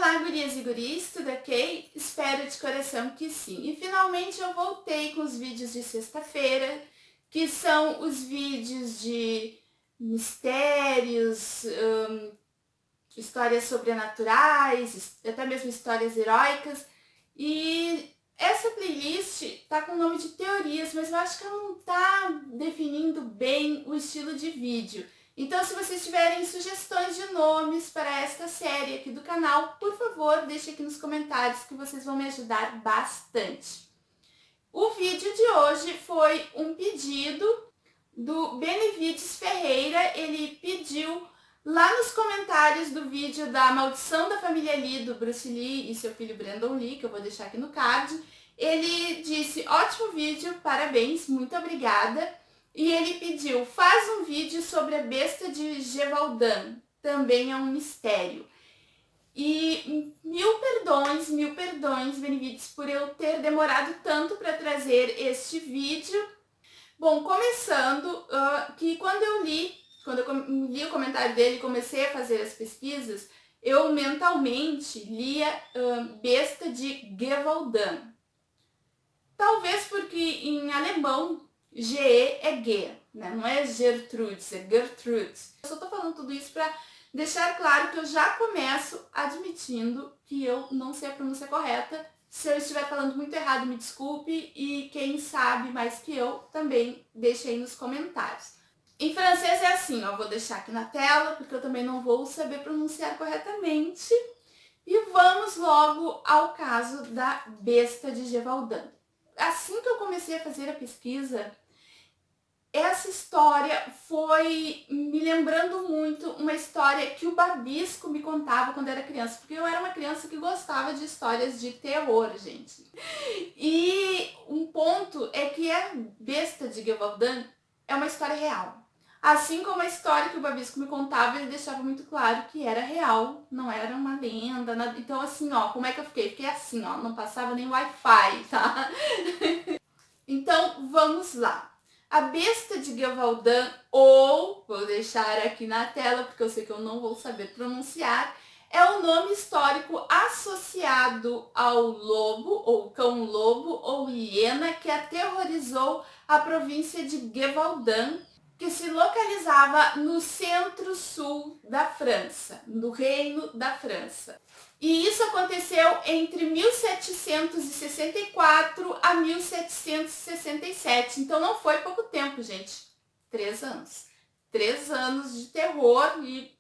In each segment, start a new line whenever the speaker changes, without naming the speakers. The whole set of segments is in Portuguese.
Olá, gurias e guris, tudo ok? Espero de coração que sim. E finalmente eu voltei com os vídeos de sexta-feira, que são os vídeos de mistérios, histórias sobrenaturais, até mesmo histórias heróicas. E essa playlist tá com o nome de teorias, mas eu acho que ela não tá definindo bem o estilo de vídeo. Então, se vocês tiverem sugestões de nomes para esta série aqui do canal, por favor, deixe aqui nos comentários que vocês vão me ajudar bastante. O vídeo de hoje foi um pedido do Benevides Ferreira. Ele pediu lá nos comentários do vídeo da Maldição da Família Lee, do Bruce Lee e seu filho Brandon Lee, que eu vou deixar aqui no card. Ele disse, ótimo vídeo, parabéns, muito obrigada. E ele pediu, faz um vídeo sobre a besta de Gévaudan, também é um mistério. E mil perdões, Benevides, por eu ter demorado tanto para trazer este vídeo. Bom, começando, que quando eu li o comentário dele e comecei a fazer as pesquisas, eu mentalmente lia besta de Gévaudan. Talvez porque em alemão, GE é G, né? Não é Gertrudes, é Gertrudes. Eu só tô falando tudo isso para deixar claro que eu já começo admitindo que eu não sei a pronúncia correta. Se eu estiver falando muito errado, me desculpe, e quem sabe mais que eu, também deixe aí nos comentários. Em francês é assim, ó, vou deixar aqui na tela, porque eu também não vou saber pronunciar corretamente. E vamos logo ao caso da besta de Gévaudan. Assim que eu comecei a fazer a pesquisa, essa história foi me lembrando muito uma história que o Babisco me contava quando era criança, porque eu era uma criança que gostava de histórias de terror, gente. E um ponto é que a besta de Gévaudan é uma história real. Assim como a história que o Babisco me contava, ele deixava muito claro que era real, não era uma lenda, nada. Então assim, ó, como é que eu fiquei? Fiquei assim, ó, não passava nem Wi-Fi, tá? Então, vamos lá. A besta de Gévaudan, ou, vou deixar aqui na tela, porque eu sei que eu não vou saber pronunciar, é o nome histórico associado ao lobo, ou cão-lobo, ou hiena, que aterrorizou a província de Gévaudan, que se localizava no centro-sul da França, no Reino da França. E isso aconteceu entre 1764 a 1767. Então não foi pouco tempo, gente. 3 anos. 3 anos de terror e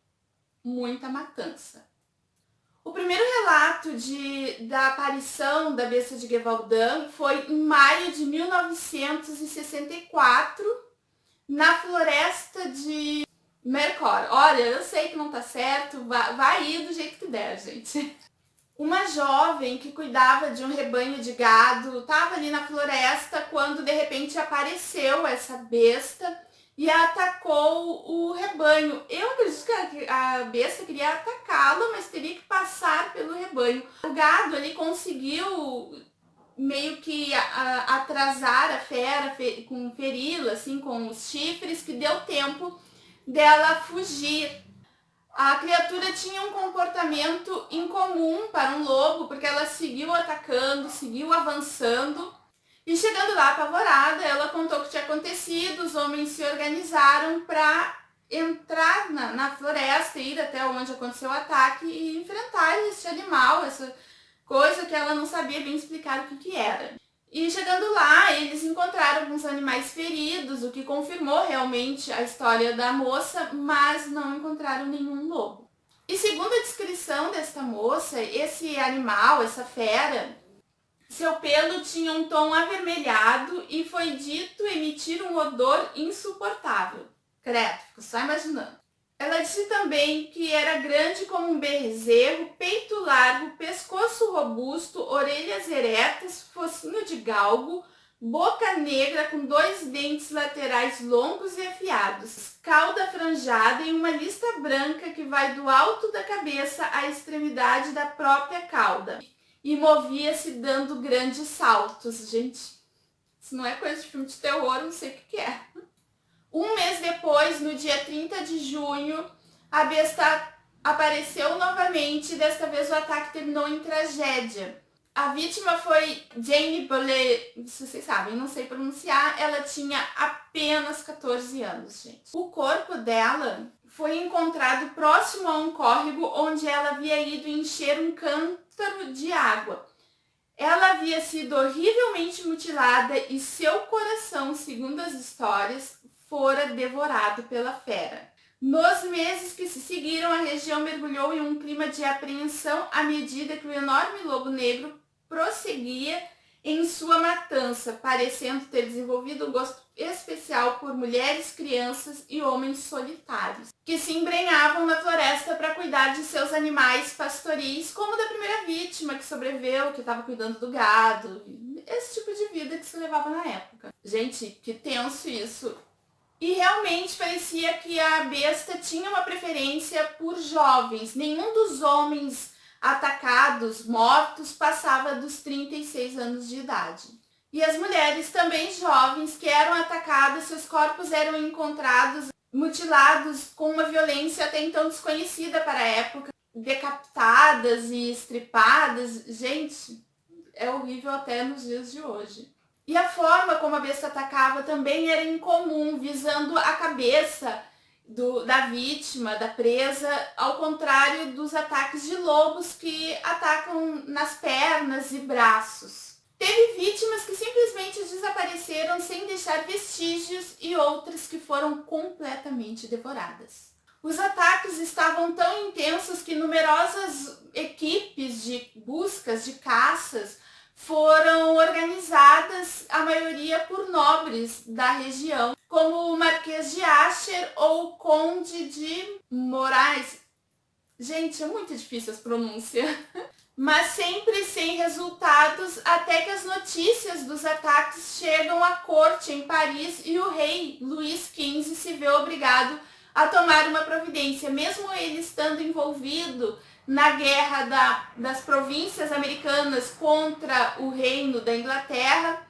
muita matança. O primeiro relato da aparição da besta de Gévaudan foi em maio de 1964, na floresta de Mercor. Olha, eu sei que não tá certo, vai ir do jeito que der, gente. Uma jovem que cuidava de um rebanho de gado estava ali na floresta quando de repente apareceu essa besta e atacou o rebanho. Eu acredito que a besta queria atacá-la, mas teria que passar pelo rebanho. O gado ele conseguiu meio que atrasar a fera, feri-la assim com os chifres, que deu tempo dela fugir. A criatura tinha um comportamento incomum para um lobo, porque ela seguiu atacando, seguiu avançando, e chegando lá apavorada, ela contou o que tinha acontecido. Os homens se organizaram para entrar na floresta, ir até onde aconteceu o ataque e enfrentar esse animal, essa coisa que ela não sabia bem explicar o que era. E chegando lá, eles encontraram alguns animais feridos, o que confirmou realmente a história da moça, mas não encontraram nenhum lobo. E segundo a descrição desta moça, esse animal, essa fera, seu pelo tinha um tom avermelhado e foi dito emitir um odor insuportável. Credo, fico só imaginando. Ela disse também que era grande como um bezerro, peito largo, pescoço robusto, orelhas eretas, focinho de galgo, boca negra com 2 dentes laterais longos e afiados, cauda franjada e uma lista branca que vai do alto da cabeça à extremidade da própria cauda. E movia-se dando grandes saltos. Gente, isso não é coisa de filme de terror, não sei o que é. Um mês depois, no dia 30 de junho, a besta apareceu novamente e desta vez o ataque terminou em tragédia. A vítima foi Jane Bollet, se vocês sabem, não sei pronunciar, ela tinha apenas 14 anos, gente. O corpo dela foi encontrado próximo a um córrego onde ela havia ido encher um cântaro de água. Ela havia sido horrivelmente mutilada e seu coração, segundo as histórias, fora devorado pela fera. Nos meses que se seguiram, a região mergulhou em um clima de apreensão à medida que o enorme lobo negro prosseguia em sua matança, parecendo ter desenvolvido um gosto especial por mulheres, crianças e homens solitários, que se embrenhavam na floresta para cuidar de seus animais pastoris, como da primeira vítima que sobreviveu, que estava cuidando do gado, esse tipo de vida que se levava na época. Gente, que tenso isso. E realmente parecia que a besta tinha uma preferência por jovens. Nenhum dos homens atacados, mortos, passava dos 36 anos de idade. E as mulheres também jovens que eram atacadas, seus corpos eram encontrados mutilados com uma violência até então desconhecida para a época, decapitadas e estripadas. Gente, é horrível até nos dias de hoje. E a forma como a besta atacava também era incomum, visando a cabeça da vítima, da presa, ao contrário dos ataques de lobos que atacam nas pernas e braços. Teve vítimas que simplesmente desapareceram sem deixar vestígios e outras que foram completamente devoradas. Os ataques estavam tão intensos que numerosas equipes de buscas, de caças, foram organizadas, a maioria por nobres da região, como o Marquês de Asher ou o Conde de Moraes. Gente, é muito difícil as pronúncias. Mas sempre sem resultados, até que as notícias dos ataques chegam à corte em Paris e o rei Luís XV se vê obrigado a tomar uma providência, mesmo ele estando envolvido na guerra das províncias americanas contra o reino da Inglaterra.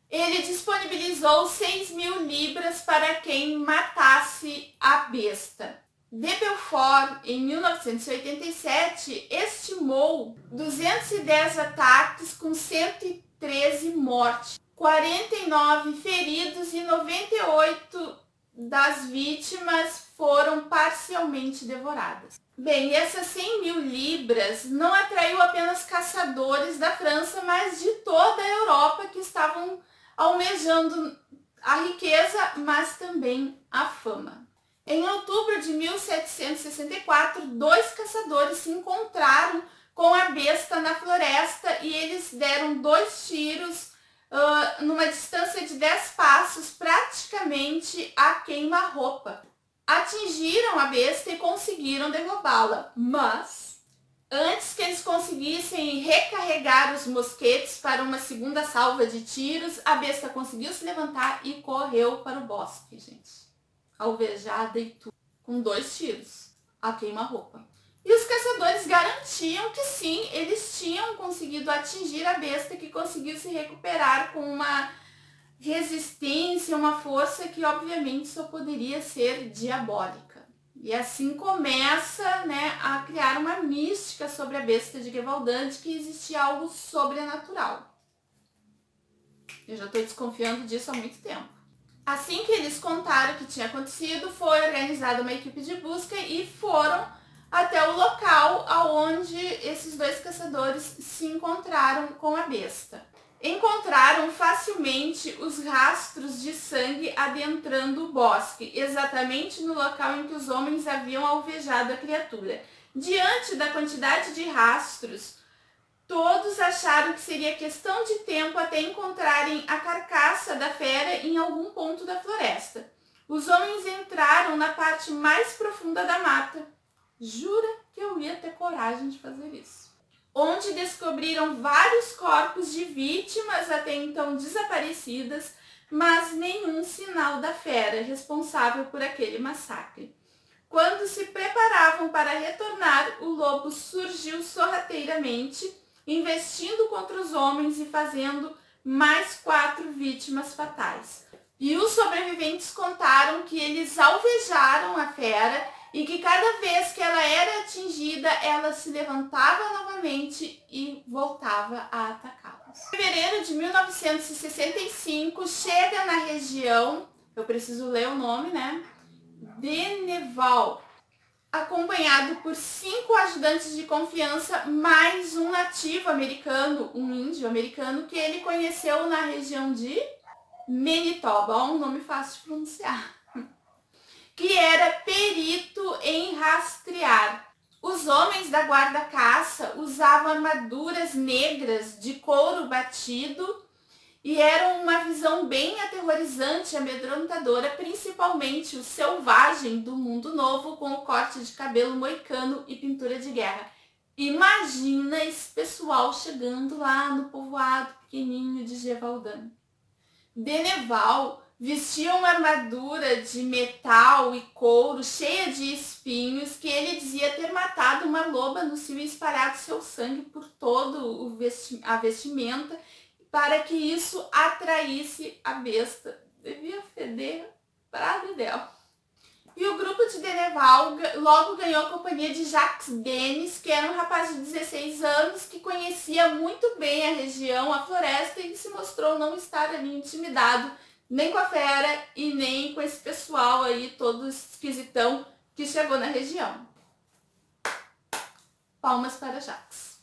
Ele disponibilizou 6.000 libras para quem matasse a besta. De Belfort, em 1987, estimou 210 ataques com 113 mortes, 49 feridos e 98 das vítimas foram parcialmente devoradas. Bem, essas 100.000 libras não atraiu apenas caçadores da França, mas de toda a Europa que estavam almejando a riqueza, mas também a fama. Em outubro de 1764, 2 caçadores se encontraram com a besta na floresta e eles deram 2 tiros numa distância de 10 passos, praticamente a queima-roupa. Atingiram a besta e conseguiram derrubá-la, mas antes que eles conseguissem recarregar os mosquetes para uma segunda salva de tiros, a besta conseguiu se levantar e correu para o bosque, gente. Alvejada e tudo, com 2 tiros, a queima-roupa. E os caçadores garantiam que sim, eles tinham conseguido atingir a besta, que conseguiu se recuperar com uma resistência, uma força que obviamente só poderia ser diabólica. E assim começa, né, a criar uma mística sobre a besta de Gévaudan, de que existia algo sobrenatural. Eu já estou desconfiando disso há muito tempo. Assim que eles contaram o que tinha acontecido, foi organizada uma equipe de busca e foram até o local aonde esses 2 caçadores se encontraram com a besta. Encontraram facilmente os rastros de sangue adentrando o bosque, exatamente no local em que os homens haviam alvejado a criatura. Diante da quantidade de rastros, todos acharam que seria questão de tempo até encontrarem a carcaça da fera em algum ponto da floresta. Os homens entraram na parte mais profunda da mata. Jura que eu ia ter coragem de fazer isso? Onde descobriram vários corpos de vítimas até então desaparecidas, mas nenhum sinal da fera responsável por aquele massacre. Quando se preparavam para retornar, o lobo surgiu sorrateiramente, investindo contra os homens e fazendo mais 4 vítimas fatais. E os sobreviventes contaram que eles alvejaram a fera e que cada vez que ela era atingida, ela se levantava novamente e voltava a atacá-los. Em fevereiro de 1965, chega na região, eu preciso ler o nome, né? Deneval, acompanhado por 5 ajudantes de confiança, mais um nativo americano, um índio americano, que ele conheceu na região de Manitoba, um nome fácil de pronunciar, que era perito em rastrear. Os homens da guarda-caça usavam armaduras negras de couro batido e eram uma visão bem aterrorizante e amedrontadora, principalmente o selvagem do Mundo Novo com o corte de cabelo moicano e pintura de guerra. Imagina esse pessoal chegando lá no povoado pequenininho de Gévaudan. Deneval vestia uma armadura de metal e couro cheia de espinhos que ele dizia ter matado uma loba no cio e espalhado seu sangue por todo a vestimenta para que isso atraísse a besta. Devia feder pra dedéu. E o grupo de Deneval logo ganhou a companhia de Jacques Denis, que era um rapaz de 16 anos que conhecia muito bem a região, a floresta, e se mostrou não estar ali intimidado nem com a fera e nem com esse pessoal aí todo esquisitão que chegou na região. Palmas para Jacques.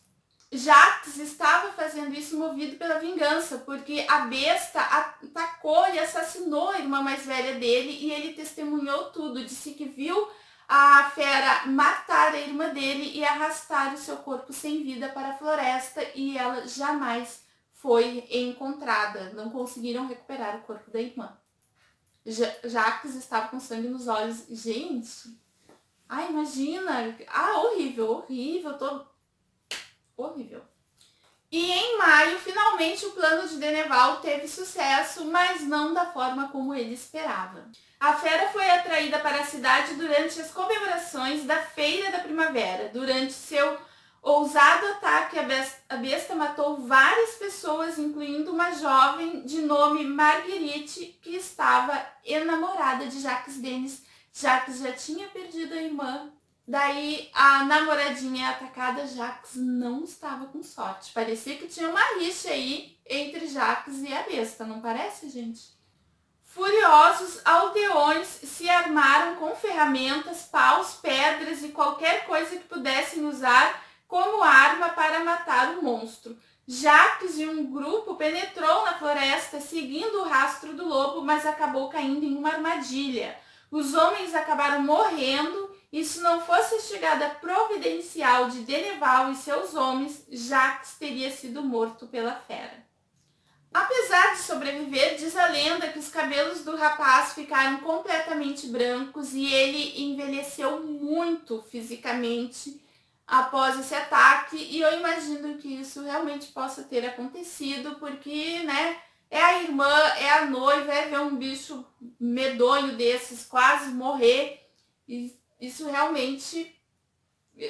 Jacques estava fazendo isso movido pela vingança, porque a besta atacou e assassinou a irmã mais velha dele e ele testemunhou tudo. Disse que viu a fera matar a irmã dele e arrastar o seu corpo sem vida para a floresta e ela jamais foi encontrada. Não conseguiram recuperar o corpo da irmã. Jacques estava com sangue nos olhos. Gente, ai, imagina. Horrível, horrível, horrível. E em maio, finalmente, o plano de Deneval teve sucesso, mas não da forma como ele esperava. A fera foi atraída para a cidade durante as comemorações da Feira da Primavera. Durante seu ousado ataque, a besta matou várias pessoas, incluindo uma jovem de nome Marguerite, que estava enamorada de Jacques Denis. Jacques já tinha perdido a irmã. Daí a namoradinha atacada, Jacques não estava com sorte. Parecia que tinha uma rixa aí entre Jacques e a besta, não parece, gente? Furiosos, aldeões se armaram com ferramentas, paus, pedras e qualquer coisa que pudessem usar como arma para matar o monstro. Jacques e um grupo penetrou na floresta seguindo o rastro do lobo, mas acabou caindo em uma armadilha. Os homens acabaram morrendo. E se não fosse a chegada providencial de Deneval e seus homens, Jacques teria sido morto pela fera. Apesar de sobreviver, diz a lenda que os cabelos do rapaz ficaram completamente brancos e ele envelheceu muito fisicamente após esse ataque. E eu imagino que isso realmente possa ter acontecido, porque, né, é a irmã, é a noiva, é ver um bicho medonho desses quase morrer e isso realmente,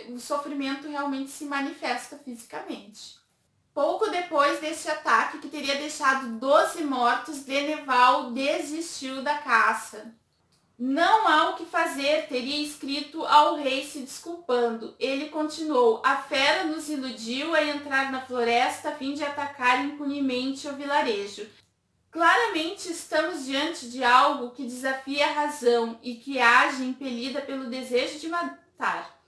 o sofrimento realmente se manifesta fisicamente. Pouco depois deste ataque, que teria deixado 12 mortos, Deneval desistiu da caça. Não há o que fazer, teria escrito ao rei se desculpando. Ele continuou, a fera nos iludiu a entrar na floresta a fim de atacar impunemente o vilarejo. Claramente estamos diante de algo que desafia a razão e que age impelida pelo desejo de matar.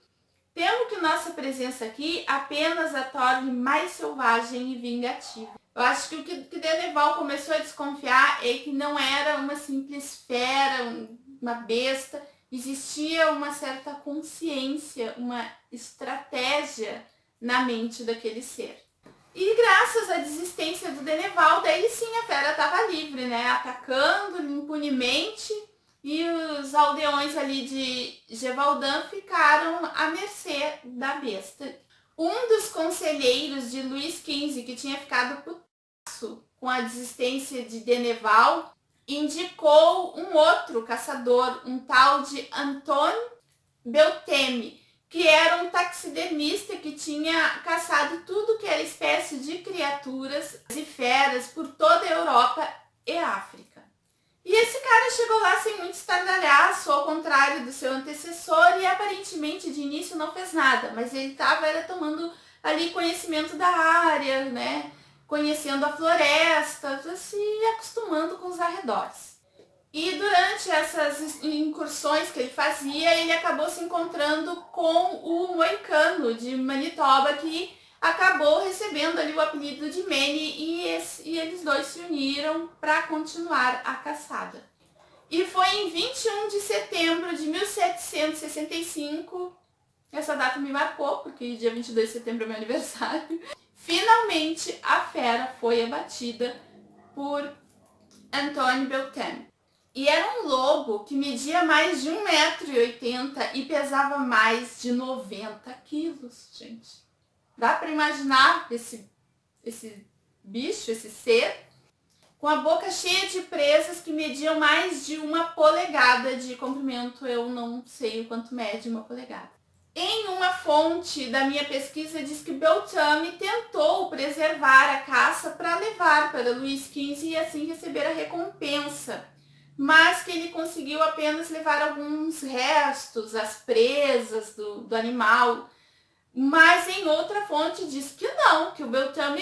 Temo que nossa presença aqui apenas a torne mais selvagem e vingativa. Eu acho que o que Deneval começou a desconfiar é que não era uma simples fera, uma besta. Existia uma certa consciência, uma estratégia na mente daquele ser. E graças à desistência do Deneval, daí sim a fera estava livre, né? Atacando impunemente e os aldeões ali de Gévaudan ficaram à mercê da besta. Um dos conselheiros de Luís XV, que tinha ficado putaço com a desistência de Deneval, indicou um outro caçador, um tal de Antoine Beltrame, que era um taxidermista que tinha caçado tudo que era espécie de criaturas e feras por toda a Europa e África. E esse cara chegou lá sem muito estardalhaço, ao contrário do seu antecessor, e aparentemente de início não fez nada, mas ele estava tomando ali conhecimento da área, né? Conhecendo a floresta, se acostumando com os arredores. E durante essas incursões que ele fazia, ele acabou se encontrando com o moicano de Manitoba, que acabou recebendo ali o apelido de Manny, e eles dois se uniram para continuar a caçada. E foi em 21 de setembro de 1765, essa data me marcou, porque dia 22 de setembro é meu aniversário, finalmente a fera foi abatida por Antoine Beltrame. E era um lobo que media mais de 1,80 m e pesava mais de 90 quilos, gente. Dá para imaginar esse bicho, esse ser, com a boca cheia de presas que mediam mais de 1 polegada de comprimento. Eu não sei o quanto mede 1 polegada. Em uma fonte da minha pesquisa diz que Beltrame tentou preservar a caça para levar para Luís XV e assim receber a recompensa, mas que ele conseguiu apenas levar alguns restos, as presas do animal. Mas em outra fonte diz que não, que o Beltrame,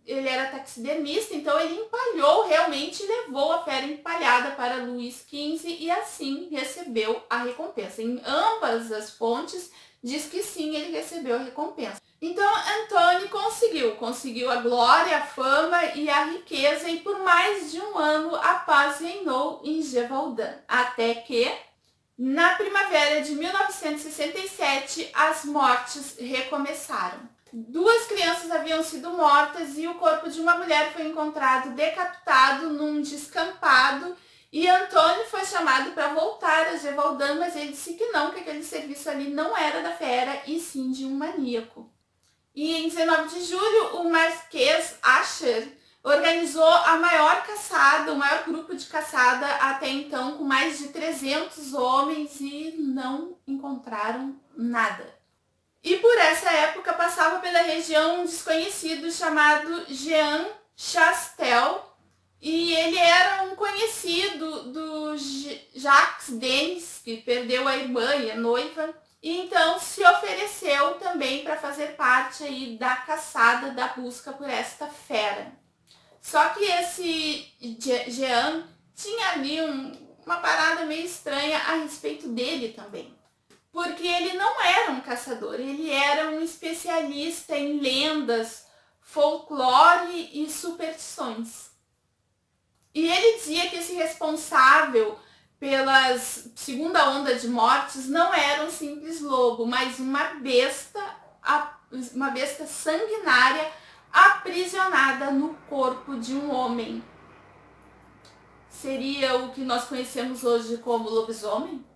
ele era taxidermista, então ele empalhou realmente e levou a fera empalhada para Luís XV e assim recebeu a recompensa. Em ambas as fontes diz que sim, ele recebeu a recompensa. Então Antoine conseguiu a glória, a fama e a riqueza, e por mais de um ano a paz reinou em Gévaudan, até que na primavera de 1967, as mortes recomeçaram. 2 crianças haviam sido mortas e o corpo de uma mulher foi encontrado decapitado num descampado, e Antônio foi chamado para voltar a Gévaudan, mas ele disse que aquele serviço ali não era da fera e sim de um maníaco. E em 19 de julho, o Marquês Asher organizou a maior caçada, o maior grupo de caçada até então, com mais de 300 homens, e não encontraram nada. E por essa época passava pela região um desconhecido chamado Jean Chastel, e ele era um conhecido do Jacques Denis, que perdeu a irmã e a noiva, e então se ofereceu também para fazer parte aí da caçada, da busca por esta fera. Só que esse Jean tinha ali uma parada meio estranha a respeito dele também. Porque ele não era um caçador, ele era um especialista em lendas, folclore e superstições. E ele dizia que esse responsável pelas segunda onda de mortes não era um simples lobo, mas uma besta sanguinária aprisionada no corpo de um homem. Seria o que nós conhecemos hoje como lobisomem?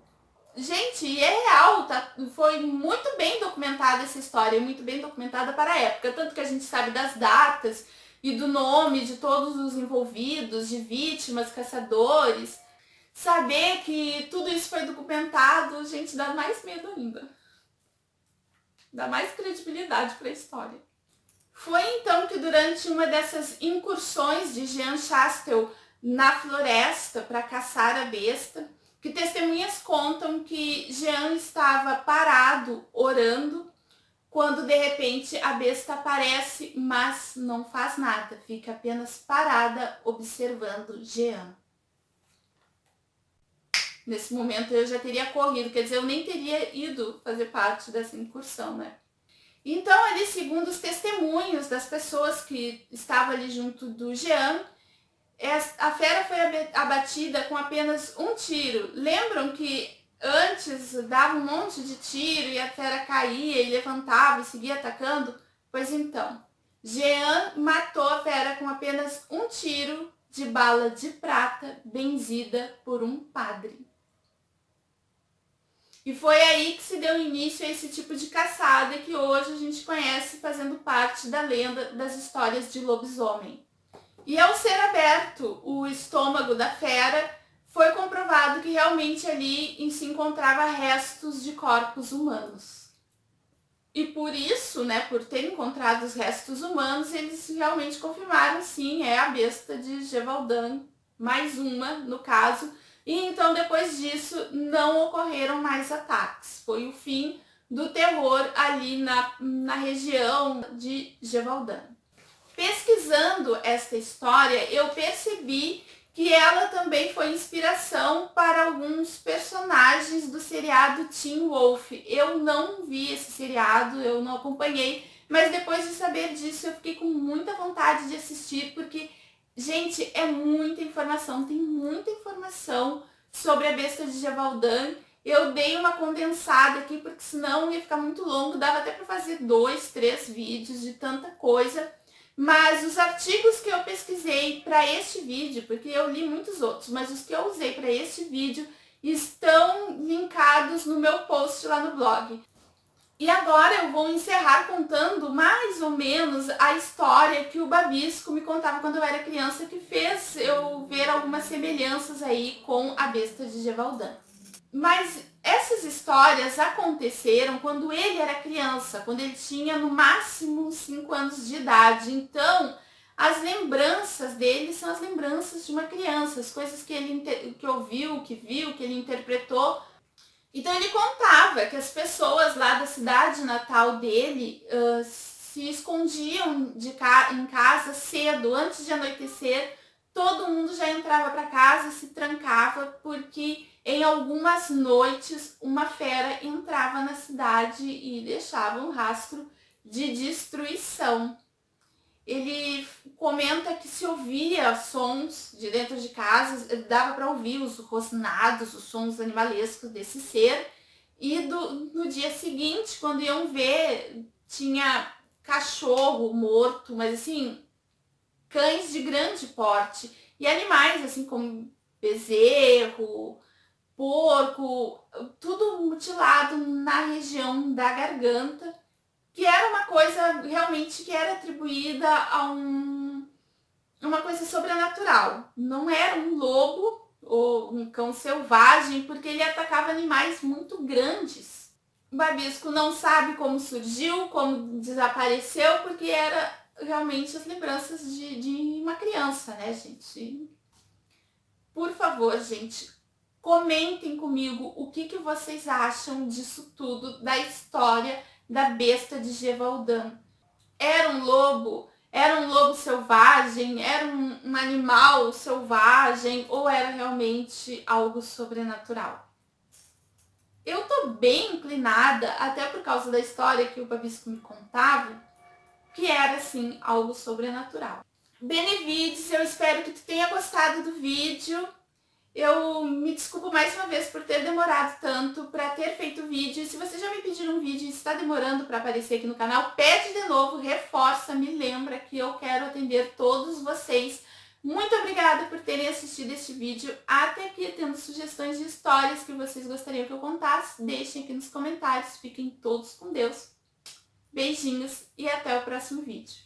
Gente, e é real, foi muito bem documentada essa história, muito bem documentada para a época, tanto que a gente sabe das datas e do nome de todos os envolvidos, de vítimas, caçadores. Saber que tudo isso foi documentado, gente, dá mais medo ainda. Dá mais credibilidade para a história. Foi então que durante uma dessas incursões de Jean Chastel na floresta para caçar a besta, que testemunhas contam que Jean estava parado orando, quando de repente a besta aparece, mas não faz nada, fica apenas parada observando Jean. Nesse momento eu já teria corrido, quer dizer, eu nem teria ido fazer parte dessa incursão, né? Então ali, segundo os testemunhos das pessoas que estavam ali junto do Jean, a fera foi abatida com apenas um tiro. Lembram que antes dava um monte de tiro e a fera caía e levantava e seguia atacando? Pois então, Jean matou a fera com apenas um tiro de bala de prata benzida por um padre. E foi aí que se deu início a esse tipo de caçada que hoje a gente conhece, fazendo parte da lenda das histórias de lobisomem. E ao ser aberto o estômago da fera, foi comprovado que realmente ali se encontrava restos de corpos humanos. E por isso, né, por ter encontrado os restos humanos, eles realmente confirmaram, sim, é a besta de Gévaudan, mais uma no caso, e então depois disso não ocorreram mais ataques. Foi o fim do terror ali na região de Gévaudan. Pesquisando esta história, eu percebi que ela também foi inspiração para alguns personagens do seriado Teen Wolf. Eu não vi esse seriado, eu não acompanhei, mas depois de saber disso eu fiquei com muita vontade de assistir, porque, gente, é muita informação, tem muita informação sobre a besta de Gévaudan. Eu dei uma condensada aqui, porque senão ia ficar muito longo, dava até para fazer 2, 3 vídeos de tanta coisa. Mas os artigos que eu pesquisei para este vídeo, porque eu li muitos outros, mas os que eu usei para este vídeo estão linkados no meu post lá no blog. E agora eu vou encerrar contando mais ou menos a história que o Babisco me contava quando eu era criança, que fez eu ver algumas semelhanças aí com a besta de Gévaudan. Mas essas histórias aconteceram quando ele era criança, quando ele tinha no máximo 5 anos de idade. Então, as lembranças dele são as lembranças de uma criança, as coisas que ele que ouviu, que viu, que ele interpretou. Então ele contava que as pessoas lá da cidade natal dele se escondiam em casa cedo, antes de anoitecer. Todo mundo já entrava para casa, se trancava, porque em algumas noites uma fera entrava na cidade e deixava um rastro de destruição. Ele comenta que se ouvia sons de dentro de casa, dava para ouvir os rosnados, os sons animalescos desse ser. E no dia seguinte, quando iam ver, tinha cachorro morto, mas assim, cães de grande porte. E animais, assim como bezerro, porco, tudo mutilado na região da garganta, que era uma coisa realmente que era atribuída a uma coisa sobrenatural. Não era um lobo ou um cão selvagem, porque ele atacava animais muito grandes. O Babisco não sabe como surgiu, como desapareceu, porque era realmente as lembranças de uma criança, né, gente? Por favor, gente, comentem comigo o que vocês acham disso tudo, da história da besta de Gévaudan. Era um lobo? Era um lobo selvagem? Era um animal selvagem? Ou era realmente algo sobrenatural? Eu tô bem inclinada, até por causa da história que o Babisco me contava, que era, assim, algo sobrenatural. Benevides, eu espero que tu tenha gostado do vídeo. Eu me desculpo mais uma vez por ter demorado tanto para ter feito o vídeo. Se você já me pediu um vídeo e está demorando para aparecer aqui no canal, pede de novo, reforça, me lembra que eu quero atender todos vocês. Muito obrigada por terem assistido este vídeo até aqui, tendo sugestões de histórias que vocês gostariam que eu contasse. Deixem aqui nos comentários, fiquem todos com Deus. Beijinhos e até o próximo vídeo.